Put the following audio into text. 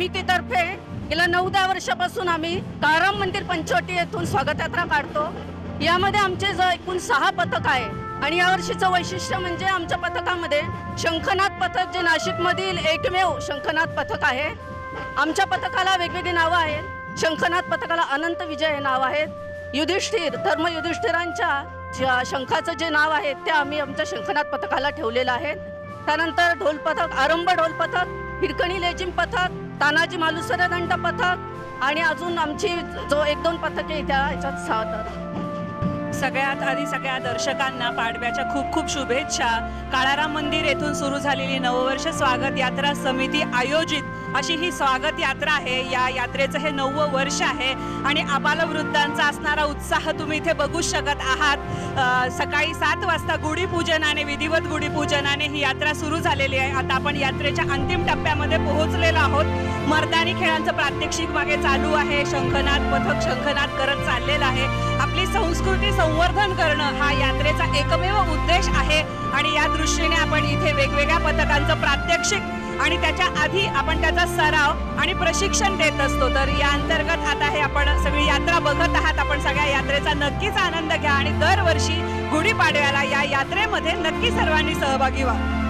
समितीतर्फे गेल्या 9-10 वर्षापासून आम्ही काळाराम मंदिर पंचवटी येथून स्वागत यात्रा काढतो। यामध्ये आमचे एकूण 6 पथक आहे आणि यावर्षीचं वैशिष्ट्य म्हणजे आमच्या पथकामध्ये शंखनाद पथक जे नाशिकमधील एकमेव शंखनाद पथक आहे। आमच्या पथकाला वेगवेगळी नावं आहेत। शंखनाद पथकाला अनंत विजय हे नाव आहे। युधिष्ठिर धर्म युधिष्ठिरांच्या शंखाचं जे नाव आहे ते आम्ही आमच्या शंखनाद पथकाला ठेवलेलं आहे। त्यानंतर ढोल पथक, आरंभ ढोल पथक, हिरकणी लेझिम पथक, तानाजी मालुसरे दंड पथक आणि अजून आमची जो 1-2 पथके त्या ह्याच्यात 6 सगळ्यात आधी सगळ्या दर्शकांना पाडव्याच्या खूप खूप शुभेच्छा। काळाराम मंदिर येथून सुरू झालेली नववर्ष स्वागत यात्रा समिती आयोजित अशी ही स्वागत यात्रा आहे। या यात्रेचं हे 9वं वर्ष आहे आणि आबालवृद्धांचा असणारा उत्साह तुम्ही इथे बघू शकत आहात। सकाळी 7 वाजता गुढीपूजनाने, विधिवत गुढीपूजनाने ही यात्रा सुरू झालेली आहे। आता आपण यात्रेच्या अंतिम टप्प्यामध्ये पोहोचलेलो आहोत। मर्दानी खेळांचं प्रात्यक्षिक मागे चालू आहे। शंखनाद पथक शंखनाद करत चाललेलं आहे। आपली संस्कृती संवर्धन करणं हा यात्रेचा एकमेव उद्देश आहे आणि या दृष्टीने आपण इथे वेगवेगळ्या पथकांचं प्रात्यक्षिक आणि त्याच्या आधी आपण त्याचा सराव आणि प्रशिक्षण देत असतो। तर या अंतर्गत आता हे आपण सगळी यात्रा बघत आहात। आपण सगळ्या यात्रेचा नक्कीच आनंद घ्या आणि दरवर्षी गुढीपाडव्याला या यात्रेमध्ये नक्की सर्वांनी सहभागी व्हा।